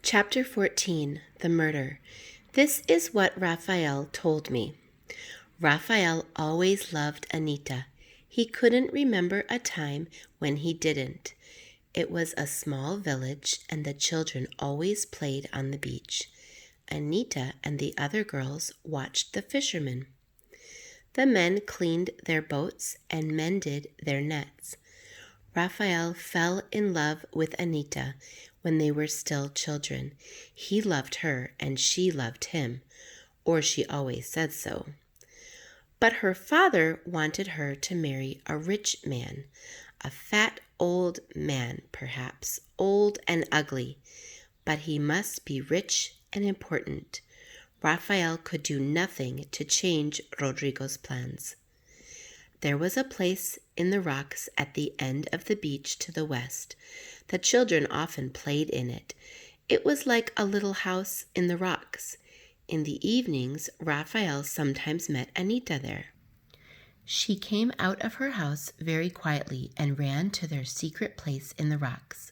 Chapter 14, The Murder. This is what Raphael told me. Raphael always loved Anita. He couldn't remember a time when he didn't. It was a small village, and the children always played on the beach. Anita and the other girls watched the fishermen. The men cleaned their boats and mended their nets. Raphael fell in love with Anita when they were still children. He loved her and she loved him, or she always said so. But her father wanted her to marry a rich man, a fat old man perhaps, old and ugly, but he must be rich and important. Raphael could do nothing to change Rodrigo's plans. There was a place in the rocks at the end of the beach to the west. The children often played in it. It was like a little house in the rocks. In the evenings, Raphael sometimes met Anita there. She came out of her house very quietly and ran to their secret place in the rocks.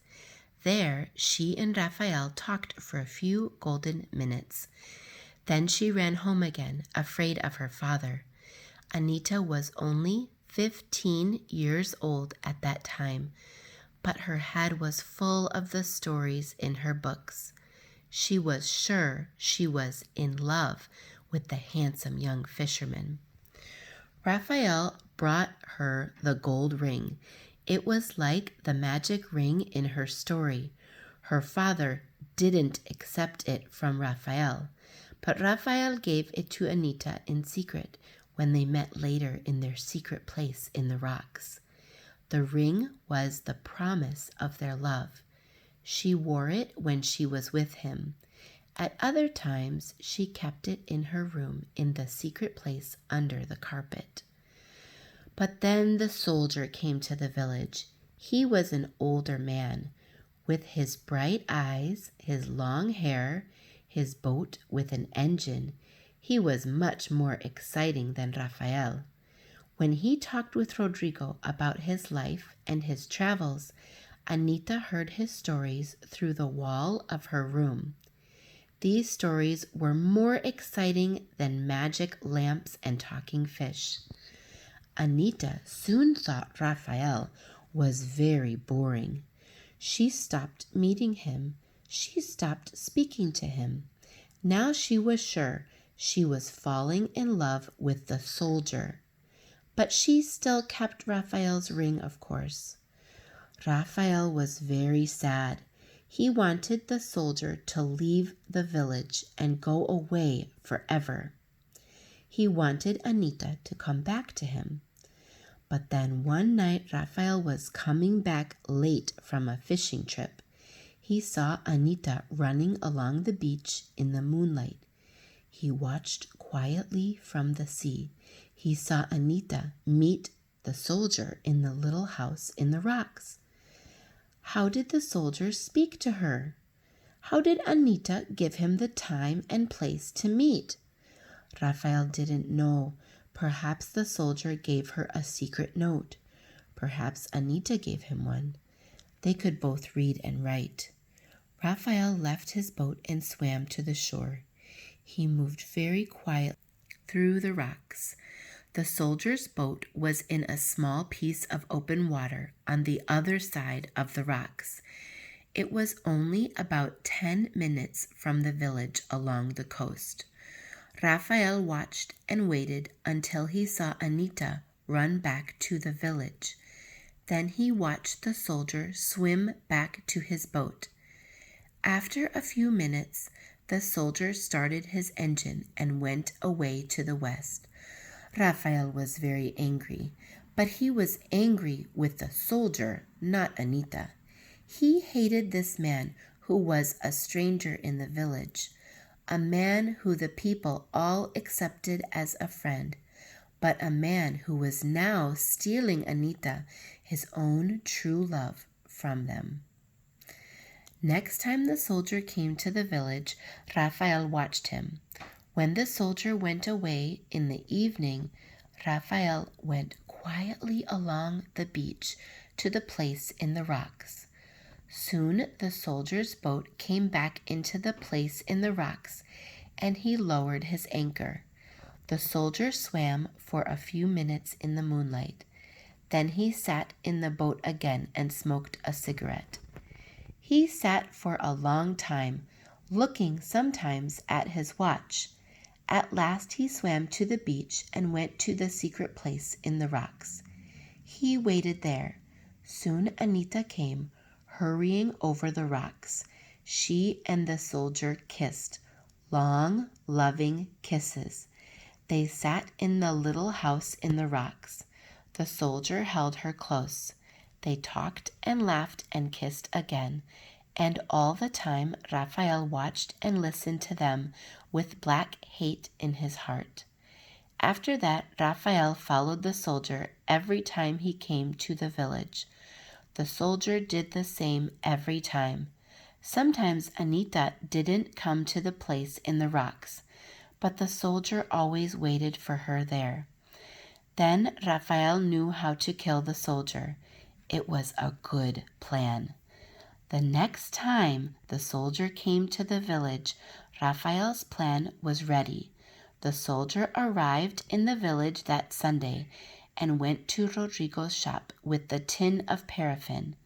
There, she and Raphael talked for a few golden minutes. Then she ran home again, afraid of her father. Anita was only 15 years old at that time, but her head was full of the stories in her books. She was sure she was in love with the handsome young fisherman. Raphael brought her the gold ring. It was like the magic ring in her story. Her father didn't accept it from Raphael, but Raphael gave it to Anita in secret when they met later in their secret place in the rocks. The ring was the promise of their love. She wore it when she was with him. At other times, she kept it in her room in the secret place under the carpet. But then the soldier came to the village. He was an older man, with his bright eyes, his long hair, his boat with an engine. He was much more exciting than Raphael. When he talked with Rodrigo about his life and his travels, Anita heard his stories through the wall of her room. These stories were more exciting than magic lamps and talking fish. Anita soon thought Raphael was very boring. She stopped meeting him. She stopped speaking to him. Now she was sure she was falling in love with the soldier. But she still kept Raphael's ring, of course. Raphael was very sad. He wanted the soldier to leave the village and go away forever. He wanted Anita to come back to him. But then one night Raphael was coming back late from a fishing trip. He saw Anita running along the beach in the moonlight. He watched quietly from the sea. He saw Anita meet the soldier in the little house in the rocks. How did the soldier speak to her? How did Anita give him the time and place to meet? Raphael didn't know. Perhaps the soldier gave her a secret note. Perhaps Anita gave him one. They could both read and write. Raphael left his boat and swam to the shore. He moved very quietly through the rocks. The soldier's boat was in a small piece of open water on the other side of the rocks. It was only about 10 minutes from the village along the coast. Raphael watched and waited until he saw Anita run back to the village. Then he watched the soldier swim back to his boat. After a few minutes, the soldier started his engine and went away to the west. Raphael was very angry, but he was angry with the soldier, not Anita. He hated this man who was a stranger in the village, a man who the people all accepted as a friend, but a man who was now stealing Anita, his own true love, from them. Next time the soldier came to the village, Raphael watched him. When the soldier went away in the evening, Raphael went quietly along the beach to the place in the rocks. Soon the soldier's boat came back into the place in the rocks, and he lowered his anchor. The soldier swam for a few minutes in the moonlight. Then he sat in the boat again and smoked a cigarette. He sat for a long time, looking sometimes at his watch. At last he swam to the beach and went to the secret place in the rocks. He waited there. Soon Anita came, hurrying over the rocks. She and the soldier kissed, long, loving kisses. They sat in the little house in the rocks. The soldier held her close. They talked and laughed and kissed again, and all the time Raphael watched and listened to them with black hate in his heart. After that, Raphael followed the soldier every time he came to the village. The soldier did the same every time. Sometimes Anita didn't come to the place in the rocks, but the soldier always waited for her there. Then Raphael knew how to kill the soldier. It was a good plan. The next time the soldier came to the village, Raphael's plan was ready. The soldier arrived in the village that Sunday and went to Rodrigo's shop with the tin of paraffin.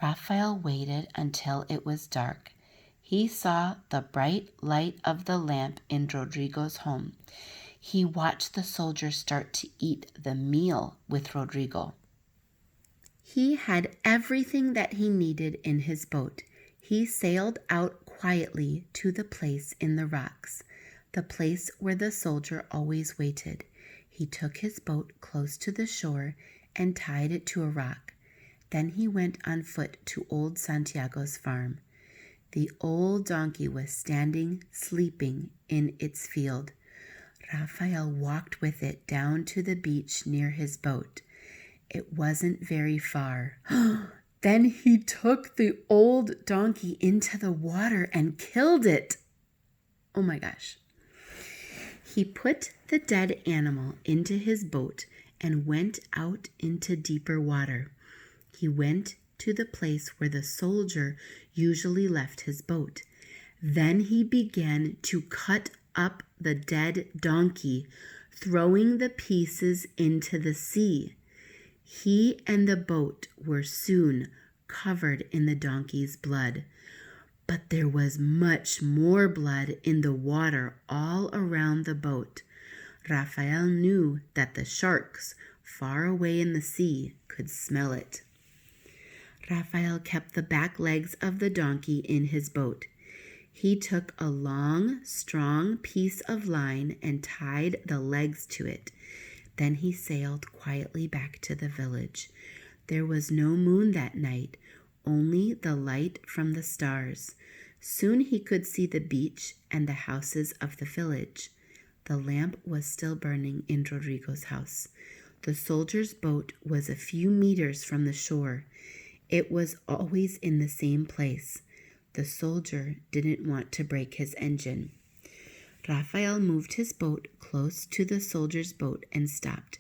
Raphael waited until it was dark. He saw the bright light of the lamp in Rodrigo's home. He watched the soldier start to eat the meal with Rodrigo. He had everything that he needed in his boat. He sailed out quietly to the place in the rocks, the place where the soldier always waited. He took his boat close to the shore and tied it to a rock. Then he went on foot to old Santiago's farm. The old donkey was standing, sleeping in its field. Raphael walked with it down to the beach near his boat. It wasn't very far. Then he took the old donkey into the water and killed it. Oh my gosh. He put the dead animal into his boat and went out into deeper water. He went to the place where the soldier usually left his boat. Then he began to cut up the dead donkey, throwing the pieces into the sea. He and the boat were soon covered in the donkey's blood. But there was much more blood in the water all around the boat. Raphael knew that the sharks far away in the sea could smell it. Raphael kept the back legs of the donkey in his boat. He took a long, strong piece of line and tied the legs to it. Then he sailed quietly back to the village. There was no moon that night, only the light from the stars. Soon he could see the beach and the houses of the village. The lamp was still burning in Rodrigo's house. The soldier's boat was a few meters from the shore. It was always in the same place. The soldier didn't want to break his engine. Raphael moved his boat close to the soldier's boat and stopped.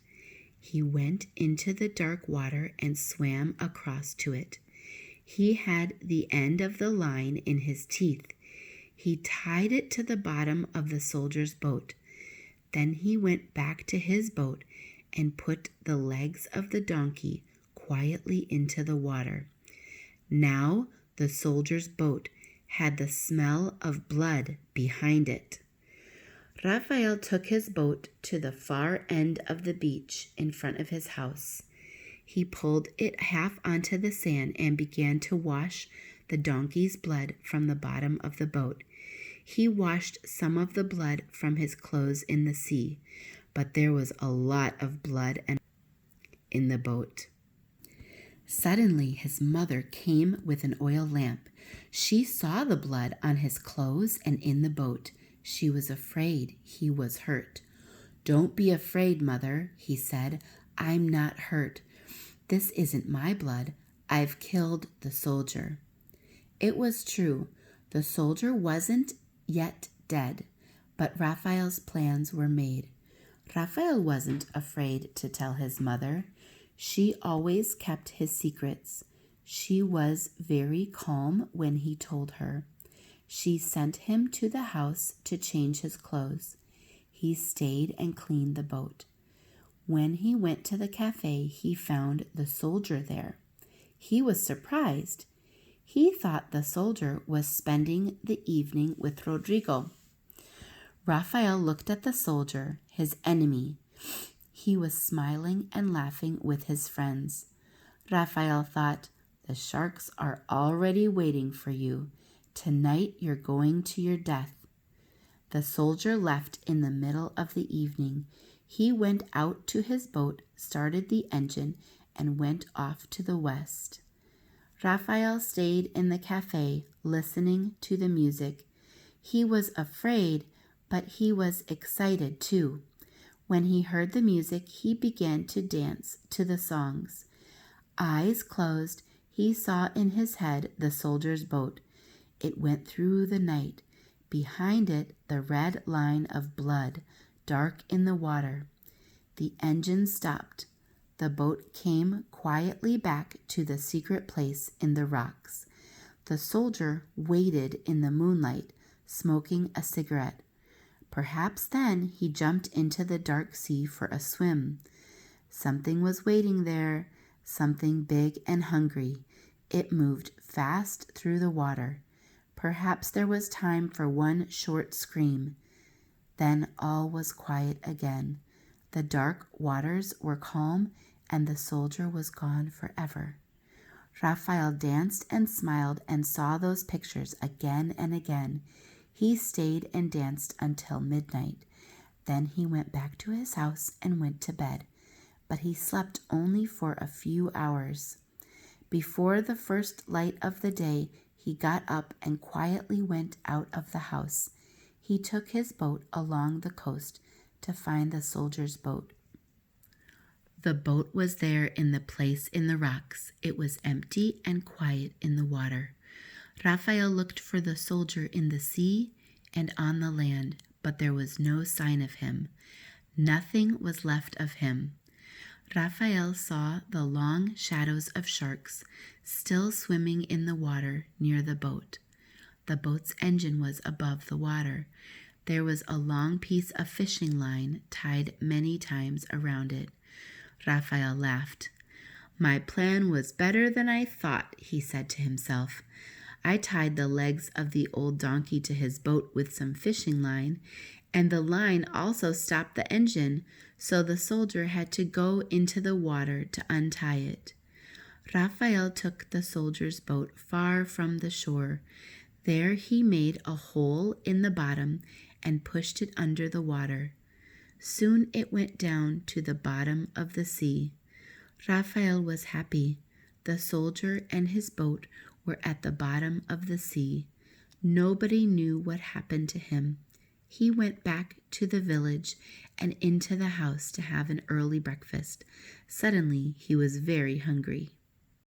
He went into the dark water and swam across to it. He had the end of the line in his teeth. He tied it to the bottom of the soldier's boat. Then he went back to his boat and put the legs of the donkey quietly into the water. Now the soldier's boat had the smell of blood behind it. Raphael took his boat to the far end of the beach in front of his house. He pulled it half onto the sand and began to wash the donkey's blood from the bottom of the boat. He washed some of the blood from his clothes in the sea, but there was a lot of blood in the boat. Suddenly his mother came with an oil lamp. She saw the blood on his clothes and in the boat. She was afraid he was hurt. "Don't be afraid, Mother," he said. "I'm not hurt. This isn't my blood. I've killed the soldier." It was true. The soldier wasn't yet dead, but Raphael's plans were made. Raphael wasn't afraid to tell his mother. She always kept his secrets. She was very calm when he told her. She sent him to the house to change his clothes. He stayed and cleaned the boat. When he went to the cafe, he found the soldier there. He was surprised. He thought the soldier was spending the evening with Rodrigo. Raphael looked at the soldier, his enemy. He was smiling and laughing with his friends. Raphael thought, "The sharks are already waiting for you. Tonight you're going to your death." The soldier left in the middle of the evening. He went out to his boat, started the engine, and went off to the west. Raphael stayed in the cafe, listening to the music. He was afraid, but he was excited too. When he heard the music, he began to dance to the songs. Eyes closed, he saw in his head the soldier's boat. It went through the night. Behind it, the red line of blood, dark in the water. The engine stopped. The boat came quietly back to the secret place in the rocks. The soldier waited in the moonlight, smoking a cigarette. Perhaps then he jumped into the dark sea for a swim. Something was waiting there, something big and hungry. It moved fast through the water. Perhaps there was time for one short scream. Then all was quiet again. The dark waters were calm, and the soldier was gone forever. Raphael danced and smiled and saw those pictures again and again. He stayed and danced until midnight. Then he went back to his house and went to bed, but he slept only for a few hours. Before the first light of the day, he got up and quietly went out of the house. He took his boat along the coast to find the soldier's boat. The boat was there in the place in the rocks. It was empty and quiet in the water. Raphael looked for the soldier in the sea and on the land, but there was no sign of him. Nothing was left of him. Raphael saw the long shadows of sharks still swimming in the water near the boat. The boat's engine was above the water. There was a long piece of fishing line tied many times around it. Raphael laughed. "My plan was better than I thought," he said to himself. "I tied the legs of the old donkey to his boat with some fishing line, and the line also stopped the engine, so the soldier had to go into the water to untie it." Raphael took the soldier's boat far from the shore. There he made a hole in the bottom and pushed it under the water. Soon it went down to the bottom of the sea. Raphael was happy. The soldier and his boat were at the bottom of the sea. Nobody knew what happened to him. He went back to the village and into the house to have an early breakfast. Suddenly he was very hungry.